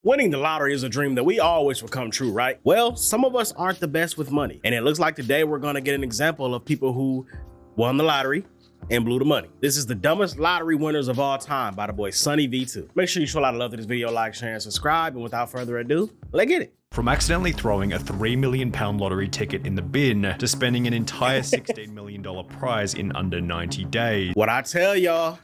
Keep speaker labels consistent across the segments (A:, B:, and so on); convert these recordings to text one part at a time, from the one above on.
A: Winning the lottery is a dream that we all wish would come true, right? Well, some of us aren't the best with money. And it looks like today we're gonna get an example of people who won the lottery and blew the money. This is the dumbest lottery winners of all time by the boy SunnyV2. Make sure you show a lot of love to this video, like, share, and subscribe. And without further ado, let's get it.
B: From accidentally throwing a £3 million lottery ticket in the bin to spending an entire $16 million prize in under 90 days.
A: What I tell y'all,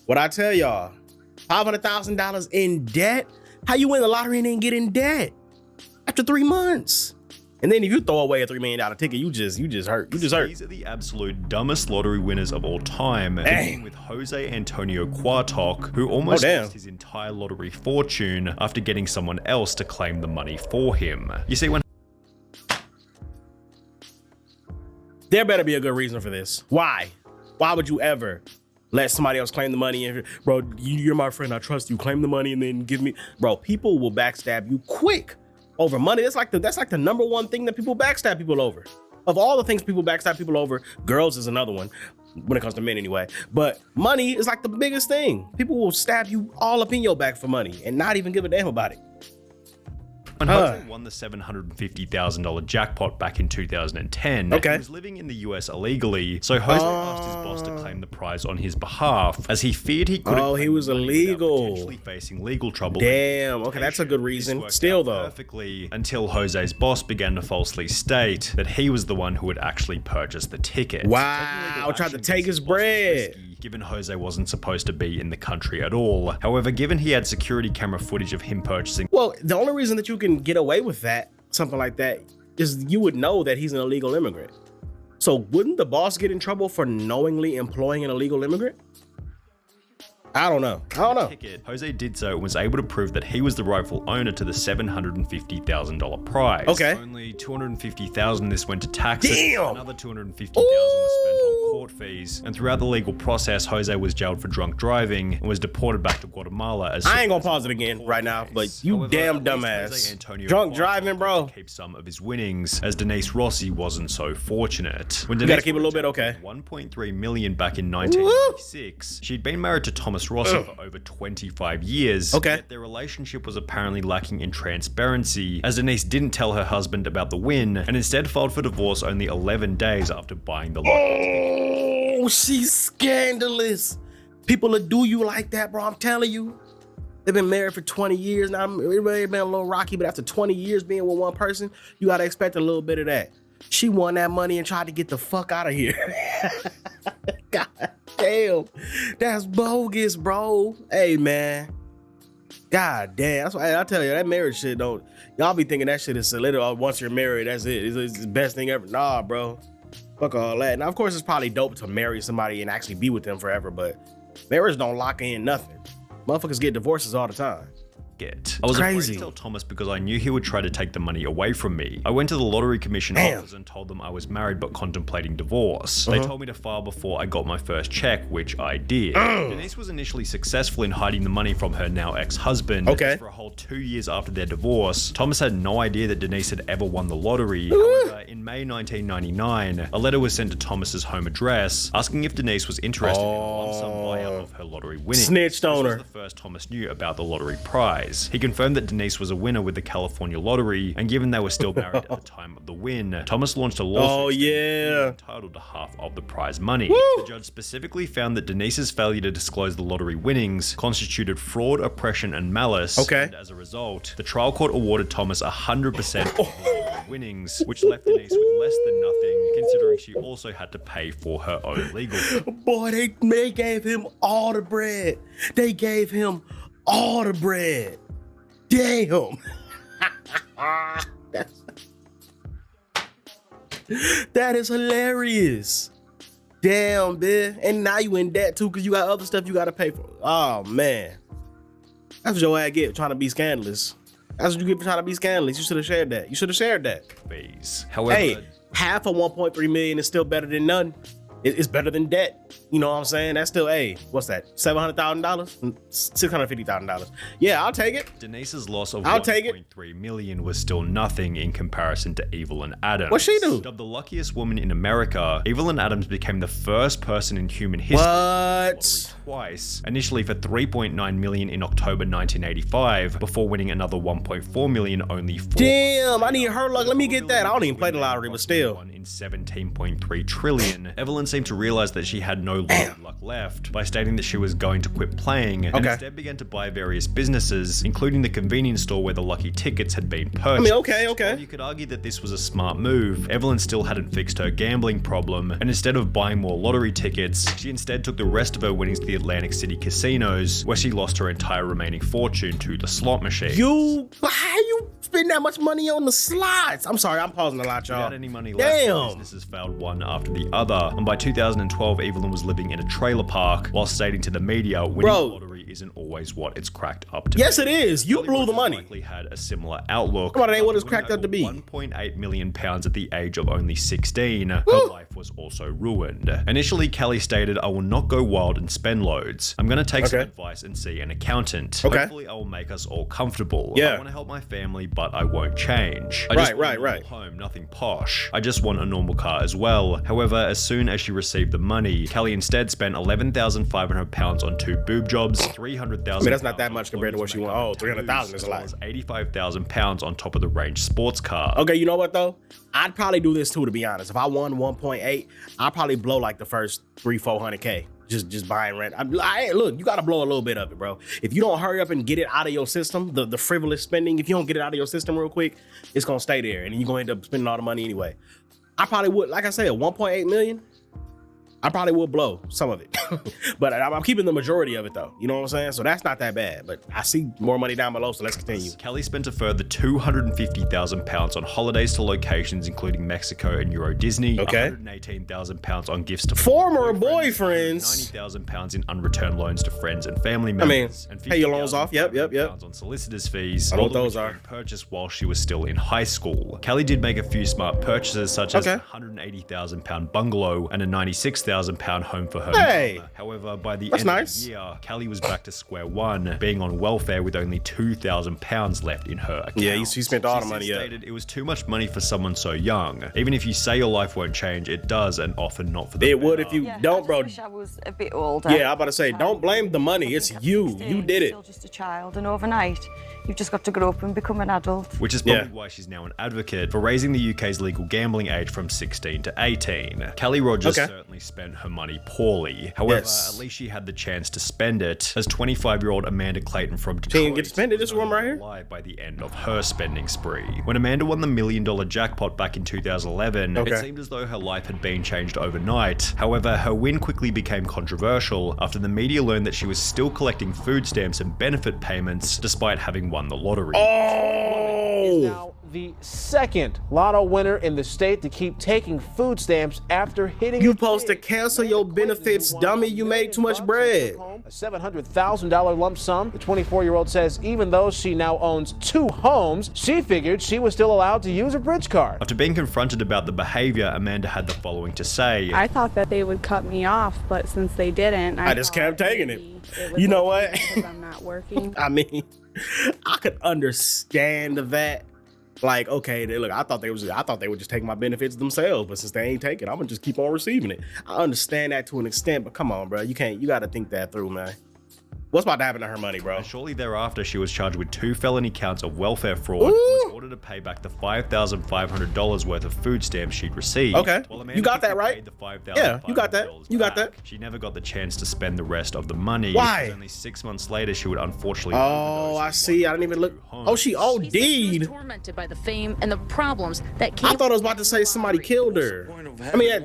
A: $500,000 in debt? How you win the lottery and then get in debt after 3 months? And then if you throw away a $3 million ticket, you just hurt. These are the absolute dumbest lottery winners of all time. Beginning with Jose Antonio Cuate, who almost lost his entire lottery fortune after getting someone else to claim the money for him. You see, when there better be a good reason for this. Why would you ever let somebody else claim the money? And bro, you're my friend, I trust you, claim the money and then give me. Bro, people will backstab you quick over money. That's like the number one thing that people backstab people over. Of all the things people backstab people over, girls is another one when it comes to men anyway. But money is like the biggest thing. People will stab you all up in your back for money and not even give a damn about it.
B: When Jose won the $750,000 jackpot back in 2010, he was living in the US illegally, so Jose asked his boss to claim the prize on his behalf, as he feared he couldn't.
A: Oh, he was illegal.
B: Potentially facing legal trouble.
A: Damn. Okay, that's a good reason. Still though,
B: perfectly until Jose's boss began to falsely state that he was the one who had actually purchased the ticket.
A: Wow, tried to take his bread.
B: Given Jose wasn't supposed to be in the country at all. However, given he had security camera footage of him purchasing.
A: Well, the only reason that you can get away with that, something like that, is you would know that he's an illegal immigrant. So wouldn't the boss get in trouble for knowingly employing an illegal immigrant? I don't know.
B: Jose did so and was able to prove that he was the rightful owner to the $750,000 prize.
A: Okay.
B: Only $250,000 this went to taxes.
A: Damn.
B: Another $250,000 was spent on court fees. And throughout the legal process, Jose was jailed for drunk driving and was deported back to Guatemala. As
A: I ain't gonna pause it again right now, but you damn dumbass. Drunk driving, bro.
B: Keep some of his winnings, as Denise Rossi wasn't so fortunate. When
A: you gotta keep it a little bit, okay.
B: $1.3 million back in 1996, she'd been married to Thomas Rossi for over 25 years. Yet their relationship was apparently lacking in transparency, as Denise didn't tell her husband about the win and instead filed for divorce only 11 days after buying the lottery.
A: Oh, she's scandalous. People that do you like that, bro, I'm telling you. They've been married for 20 years now. It may have been a little rocky, but after 20 years being with one person, you gotta expect a little bit of that. She won that money and tried to get the fuck out of here. God damn, that's bogus, bro. Hey, man. God damn, that's why I tell you, that marriage shit don't, y'all be thinking that shit is solid. Once you're married, that's it. It's the best thing ever. Nah, bro. Fuck all that. Now, of course, it's probably dope to marry somebody and actually be with them forever, but marriage don't lock in nothing. Motherfuckers get divorces all the time.
B: I was afraid to tell Thomas because I knew he would try to take the money away from me. I went to the lottery commission office and told them I was married but contemplating divorce. They told me to file before I got my first check, which I did. Denise was initially successful in hiding the money from her now ex-husband. For a whole 2 years after their divorce, Thomas had no idea that Denise had ever won the lottery. However, in May 1999, a letter was sent to Thomas's home address asking if Denise was interested in a lump sum buyout of her lottery winnings.
A: Snitched on her.
B: This was the first Thomas knew about the lottery prize. He confirmed that Denise was a winner with the California lottery, and given they were still married at the time of the win, Thomas launched a lawsuit entitled to half of the prize money. The judge specifically found that Denise's failure to disclose the lottery winnings constituted fraud, oppression, and malice. And as a result, the trial court awarded Thomas 100% of the lottery winnings, which left Denise with less than nothing, considering she also had to pay for her own legal fees.
A: Boy, they gave him all the bread. They gave him all the bread. Damn. That is hilarious. Damn, man. And now you in debt too because you got other stuff you got to pay for. Oh, man. That's what your ass get trying to be scandalous. That's what you get for trying to be scandalous. You should have shared that. You should have shared that.
B: However,
A: hey, half of 1.3 million is still better than none. It's better than debt. You know what I'm saying? That's still, hey, what's that? $700,000? $650,000. Yeah, I'll take it.
B: Denise's loss of
A: $1.3
B: million was still nothing in comparison to Evelyn Adams.
A: What'd she do?
B: Dubbed the luckiest woman in America, Evelyn Adams became the first person in human history
A: What?
B: twice. Initially for $3.9 million in October 1985, before winning another $1.4 million only 4
A: Damn, I need her luck. Let me get that. I don't even play the lottery, but still.
B: In 17.3 trillion. Evelyn seemed to realize that she had no luck left by stating that she was going to quit playing, and instead began to buy various businesses, including the convenience store where the lucky tickets had been purchased.
A: I mean, okay.
B: While you could argue that this was a smart move, Evelyn still hadn't fixed her gambling problem, and instead of buying more lottery tickets, she instead took the rest of her winnings to the Atlantic City casinos, where she lost her entire remaining fortune to the slot machine.
A: How you spend that much money on the slots? I'm sorry, I'm pausing a lot, y'all.
B: Without any money left,
A: Damn.
B: businesses failed one after the other, and by 2012, Evelyn was living in a trailer park while stating to the media, winning the lottery isn't always what it's cracked up to be.
A: Yes, it is. You blew the money.
B: Likely had a similar outlook.
A: Come on, it ain't what it's cracked up to be.
B: 1.8 million pounds at the age of only 16. Her life was also ruined. Initially, Kelly stated, "I will not go wild and spend loads. I'm going to take some advice and see an accountant. Hopefully, I will make us all comfortable. I want to help my family, but I won't change. I just want a normal home, nothing posh. I just want a normal car as well." However, as soon as she received the money, Kelly instead spent £11,500 on 2 boob jobs, £300,000.
A: I mean, that's not that much compared to what she won. Oh, $300,000 is a lot.
B: £85,000 on top of the range sports car.
A: Okay, you know what though? I'd probably do this too, to be honest. If I won 1.8, I'd probably blow like the first 300-400K. Just buying rent. Look, you got to blow a little bit of it, bro. If you don't hurry up and get it out of your system, the frivolous spending, if you don't get it out of your system real quick, it's going to stay there. And you're going to end up spending all the money anyway. I probably would, like I said, 1.8 million. I probably would blow some of it, but I'm keeping the majority of it though. You know what I'm saying? So that's not that bad, but I see more money down below, so let's continue.
B: Kelly spent a further £250,000 on holidays to locations including Mexico and Euro Disney, £118,000 on gifts to
A: former boyfriends,
B: £90,000 in unreturned loans to friends and family members, and
A: pay your loans off. Yep.
B: on solicitors' fees.
A: I know what those are.
B: Purchased while she was still in high school. Kelly did make a few smart purchases, such as a £180,000 bungalow and a £96,000 home for her mother. However, by the end of the year, Kelly was back to square one, being on welfare with only £2,000 left in her account.
A: Yeah, she spent all the money.
B: Stated it was too much money for someone so young. Even if you say your life won't change, it does, and often not for the
A: It would if you don't, bro.
C: I wish I was a bit older.
A: Yeah, I'm about to say, don't blame the money. It's you. You did it.
C: Still just a child, and overnight, you've just got to grow up and become an adult.
B: Which is probably why she's now an advocate for raising the UK's legal gambling age from 16 to 18. Kelly Rogers certainly spent her money poorly. However, at least she had the chance to spend it, as 25-year-old Amanda Clayton from Detroit
A: didn't get to spend it. This one right here.
B: By the end of her spending spree. When Amanda won the $1 million jackpot back in 2011, it seemed as though her life had been changed overnight. However, her win quickly became controversial after the media learned that she was still collecting food stamps and benefit payments despite having won the lottery.
D: Is now the second lotto winner in the state to keep taking food stamps after hitting.
A: You supposed to cancel your benefits, dummy. You made too much bread.
D: A $700,000 lump sum. The 24-year-old says even though she now owns 2 homes, she figured she was still allowed to use a bridge card.
B: After being confronted about the behavior, Amanda had the following to say.
E: I thought that they would cut me off, but since they didn't, I
A: just kept taking it. You know what?
E: Because I'm not working.
A: I mean, I could understand that. Like, okay, look, I thought they would just take my benefits themselves, but since they ain't taking, I'm gonna just keep on receiving it. I understand that to an extent, but come on, bro, you gotta think that through, man. What's about to happen to her money, bro?
B: Shortly thereafter, she was charged with 2 felony counts of welfare fraud and was ordered to pay back the $5,500 worth of food stamps she'd received.
A: Okay, you got that right? Yeah, you got that. You got that.
B: She never got the chance to spend the rest of the money.
A: Why?
B: Only 6 months later, she would unfortunately.
A: Oh, I see. I didn't even look. Oh, she OD'd.
F: She was tormented by the fame and the problems that came.
A: I thought I was about to say somebody killed her. I mean,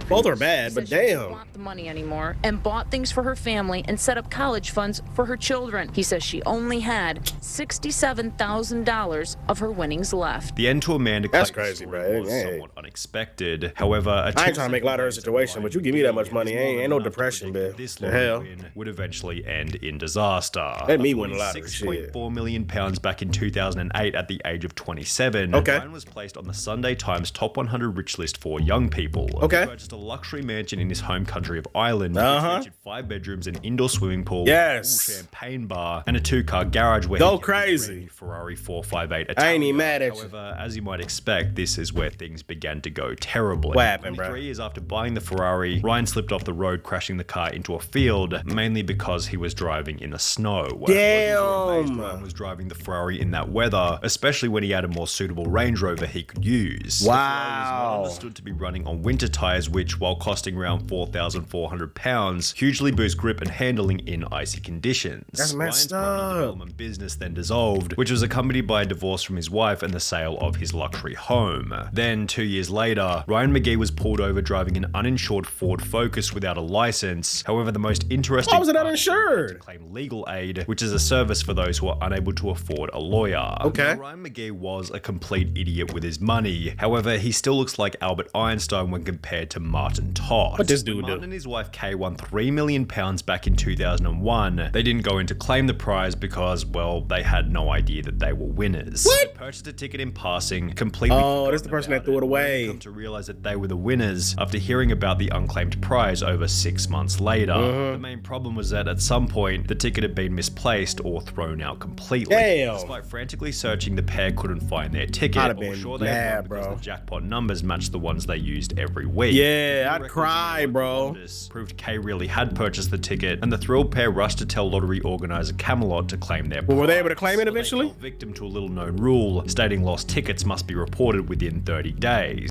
A: both are bad, but damn.
F: She didn't want the money anymore and bought things for her family and set up college funds for her children. He says she only had $67,000 of her winnings left.
B: The end to Amanda
A: That's
B: Clayton's
A: crazy,
B: story
A: bro.
B: was somewhat unexpected. expected. However,
A: I ain't trying to make light of her situation, but you give me that much money, ain't no depression, bitch.
B: This
A: The hell
B: win would eventually end in disaster.
A: Let me win a lottery.
B: £6.4 million back in 2008 at the age of 27.
A: Okay.
B: Ryan was placed on the Sunday Times top 100 rich list for young people.
A: Okay.
B: He purchased a luxury mansion in his home country of Ireland, which featured 5 bedrooms, an indoor swimming pool, a full champagne bar, and a 2-car garage where
A: go crazy.
B: Ferrari 458 Italia.
A: I ain't even mad at you.
B: However, as you might expect, this is where things began to go terribly.
A: What happened, bro?
B: 3 years after buying the Ferrari, Ryan slipped off the road, crashing the car into a field, mainly because he was driving in the snow.
A: Damn.
B: Ryan was driving the Ferrari in that weather, especially when he had a more suitable Range Rover he could use.
A: Wow.
B: The Ferrari was not understood to be running on winter tires, which, while costing around £4,400, hugely boost grip and handling in icy conditions.
A: That's messed
B: Ryan's property
A: up.
B: development business then dissolved, which was accompanied by a divorce from his wife and the sale of his luxury home. Then, 2 years later, Ryan McGee was pulled over driving an uninsured Ford Focus without a license. However, the most interesting
A: Why was it
B: part
A: uninsured?
B: to claim legal aid, which is a service for those who are unable to afford a lawyer.
A: Okay.
B: Now, Ryan McGee was a complete idiot with his money. However, he still looks like Albert Einstein when compared to Martin Todd.
A: What this dude
B: Martin
A: do?
B: and his wife Kay won £3 million back in 2001. They didn't go in to claim the prize because, well, they had no idea that they were winners.
A: What?
B: They purchased a ticket in passing, completely.
A: Oh, that's the person that threw it away.
B: Come to realize that they were the winners after hearing about the unclaimed prize over 6 months later. The main problem was that at some point the ticket had been misplaced or thrown out completely.
A: Damn.
B: Despite frantically searching, the pair couldn't find their ticket.
A: I'd have
B: But were
A: been
B: sure they
A: mad,
B: had won because
A: bro.
B: the jackpot numbers matched the ones they used every week.
A: Yeah,
B: The
A: I'd
B: records
A: cry,
B: in the
A: bro.
B: London proved Kay really had purchased the ticket, and the thrilled pair rushed to tell lottery organizer Camelot to claim their prize.
A: Well, were they able to claim it eventually?
B: They fell victim to a little-known rule stating lost tickets must be reported within 30 days.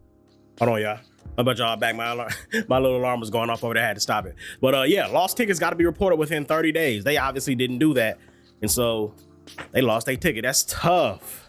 A: Hold on, y'all. How about y'all back? My alarm, my little alarm was going off over there. I had to stop it. But yeah, lost tickets got to be reported within 30 days. They obviously didn't do that. And so they lost their ticket. That's tough.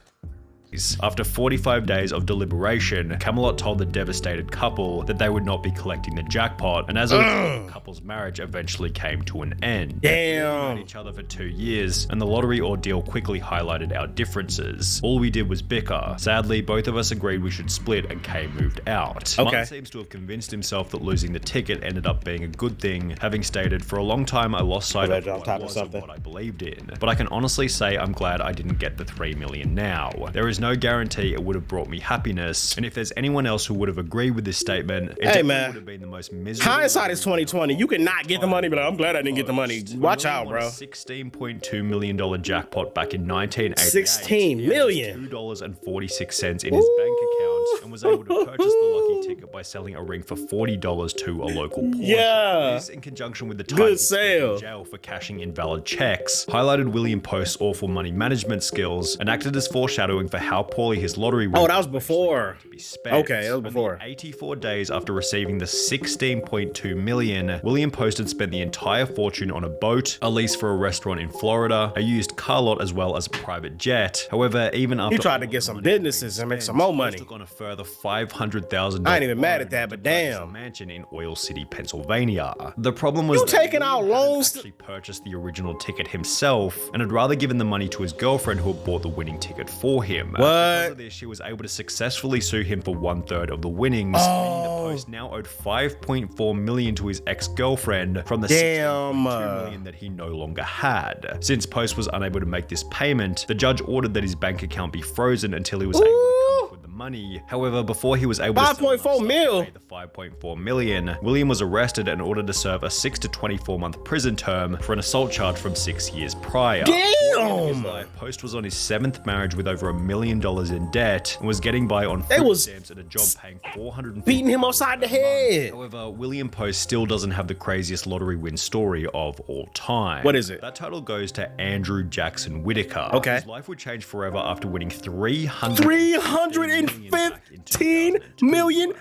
B: After 45 days of deliberation, Camelot told the devastated couple that they would not be collecting the jackpot, and as a result, the couple's marriage eventually came to an end.
A: Damn.
B: We known each other for 2 years, and the lottery ordeal quickly highlighted our differences. All we did was bicker. Sadly, both of us agreed we should split, and Kay moved out.
A: Okay.
B: Martin seems to have convinced himself that losing the ticket ended up being a good thing, having stated, "For a long time, I lost sight of what I was and what I believed in. But I can honestly say I'm glad I didn't get the $3 million now. There is no guarantee it would have brought me happiness, and if there's anyone else who would have agreed with this statement, it definitely would have been the most miserable."
A: Hindsight is 2020. You cannot get the money, but I'm glad I didn't get the money. Watch out, bro.
B: $16.2 million jackpot back in 1988.
A: 16 million.
B: $2.46 in his bank account, and was able to purchase the lucky ticket by selling a ring for $40 to a local pawn.
A: Yeah.
B: This, in conjunction with the time
A: Good
B: he spent
A: sale.
B: in jail for cashing invalid checks, highlighted William Post's awful money management skills and acted as foreshadowing for how poorly his lottery
A: Oh, that was before.
B: to be spent.
A: Okay, that was before.
B: Only 84 days after receiving the $16.2 million, William Post had spent the entire fortune on a boat, a lease for a restaurant in Florida, a used car lot, as well as a private jet. However, even after
A: He tried to get some businesses and make some more money.
B: took on a further $500,000.
A: I ain't even mad at that, but damn.
B: A mansion in Oil City, Pennsylvania. The problem was
A: You
B: that
A: taking out
B: William hadn't
A: loans?
B: actually purchased the original ticket himself, and had rather given the money to his girlfriend who had bought the winning ticket for him. Because of this, she was able to successfully sue him for 1/3 of the winnings. Meaning the Post now owed $5.4 million to his ex-girlfriend from the $16.2 million that he no longer had. Since Post was unable to make this payment, the judge ordered that his bank account be frozen until he was able to come up with the money. However, before he was able to
A: 5.4 mil.
B: pay the $5.4 million, William was arrested and ordered to serve a 6 to 24 month prison term for an assault charge from 6 years prior.
A: Damn.
B: Post was on his 7th marriage with over $1 million in debt and was getting by on
A: They
B: food
A: was
B: stamps at a job paying $450.
A: beating him upside the head.
B: However, William Post still doesn't have the craziest lottery win story of all time.
A: What is it?
B: That title goes to Andrew Jackson Whittaker.
A: Okay.
B: His life would change forever after winning
A: $315 million.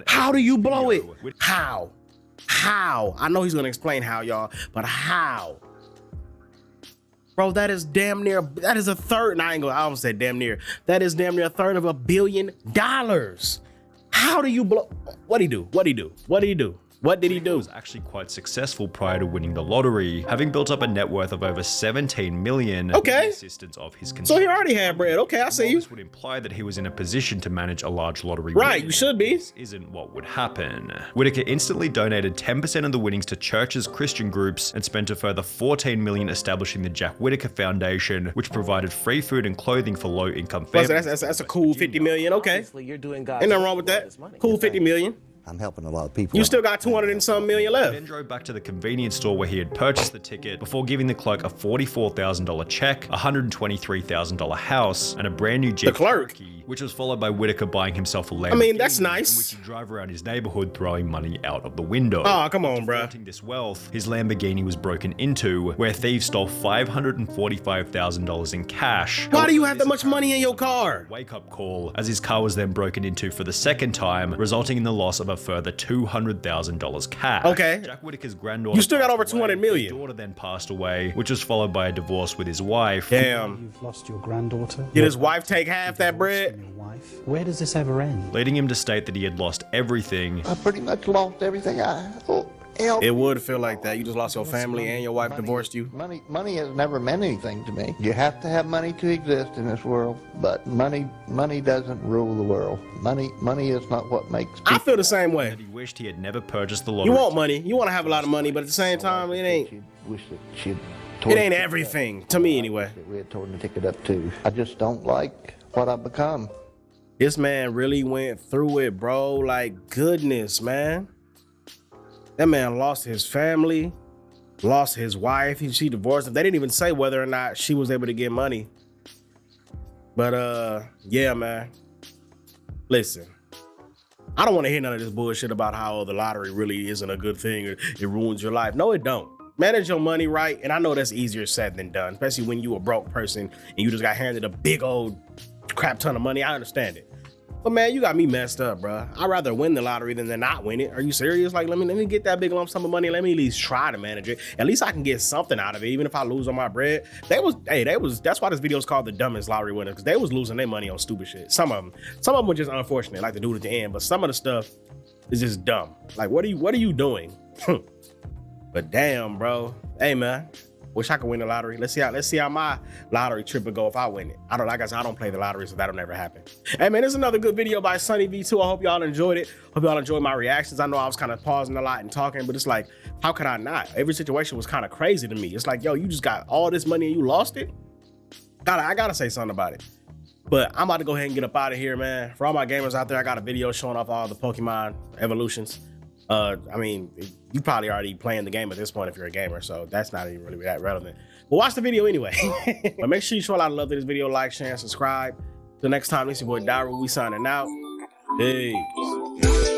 A: How do you blow it? How? I know he's gonna explain how, y'all, but how? Bro, that is damn near, that is a third, I almost said damn near. That is damn near a third of $1 billion. How do you blow? What'd he do? What did he do?
B: He was actually quite successful prior to winning the lottery, having built up a net worth of over $17 million.
A: Okay.
B: With the assistance of his
A: So he already had bread. Okay, I see you.
B: This would imply that he was in a position to manage a large lottery.
A: Right,
B: win.
A: you should be.
B: This isn't what would happen. Whittaker instantly donated 10% of the winnings to churches, Christian groups, and spent a further $14 million establishing the Jack Whittaker Foundation, which provided free food and clothing for low-income families.
A: That's a cool 50 million. Okay.
G: You're doing
A: Ain't nothing wrong with that. Cool 50 million.
H: I'm helping a lot of people.
A: You still got 200 and some million
B: He
A: left.
B: then drove back to the convenience store where he had purchased the ticket before giving the clerk a $44,000 check, a $123,000 house, and a brand new Jeep
A: The clerk?
B: Cherokee, which was followed by Whittaker buying himself a Lamborghini.
A: I mean, that's
B: in
A: nice.
B: which he'd drive around his neighborhood throwing money out of the window.
A: Oh, come on, bruh.
B: Flaunting this wealth, his Lamborghini was broken into, where thieves stole $545,000 in cash.
A: Why do you have that much money in your car?
B: Wake-up call, as his car was then broken into for the second time, resulting in the loss of a further $200,000 cash.
A: Okay.
B: Jack Whittaker's granddaughter.
A: You still got over
B: passed away.
A: 200 million.
B: His daughter then passed away, which was followed by a divorce with his wife.
A: Damn.
G: You've lost your granddaughter.
A: Did his wife take half that bread?
G: Your wife. Where does this ever end?
B: Leading him to state that he had lost everything.
H: I pretty much lost everything I held.
A: It would feel like that. You just lost your family and your wife divorced you.
H: Money has never meant anything to me. You have to have money to exist in this world, but money doesn't rule the world. Money is not what makes people.
A: I feel the same way.
B: That he wished he had never purchased the lottery.
A: You want money. You want to have a lot of money, but at the same time, it ain't everything. To me, anyway.
H: We had torn the ticket up too. I just don't like what I've become.
A: This man really went through it, bro. Like, goodness, man. That man lost his family, lost his wife. She divorced him. They didn't even say whether or not she was able to get money. But, yeah, man. Listen, I don't want to hear none of this bullshit about how the lottery really isn't a good thing or it ruins your life. No, it don't. Manage your money right. And I know that's easier said than done, especially when you a broke person and you just got handed a big old crap ton of money. I understand it. But man, you got me messed up, bro. I'd rather win the lottery than not win it. Are you serious? Like, let me get that big lump sum of money. Let me at least try to manage it. At least I can get something out of it, even if I lose on my bread. That's why this video is called the dumbest lottery winner, because they was losing their money on stupid shit. Some of them were just unfortunate, like the dude at the end. But some of the stuff is just dumb. Like, what are you doing? But damn, bro. Hey, man. Wish I could win the lottery. Let's see how my lottery trip would go if I win it. I don't play the lottery, so that'll never happen. Hey man, this is another good video by SunnyV2. I hope y'all enjoyed it. Hope y'all enjoyed my reactions. I know I was kind of pausing a lot and talking, but it's like, how could I not? Every situation was kind of crazy to me. It's like, yo, you just got all this money and you lost it? I gotta say something about it. But I'm about to go ahead and get up out of here, man. For all my gamers out there, I got a video showing off all the Pokemon evolutions. I mean, you probably already playing the game at this point if you're a gamer, so that's not even really that relevant. But watch the video anyway. But make sure you show a lot of love to this video, like, share, and subscribe. Till next time, this is your boy Dairu. We signing out. Peace.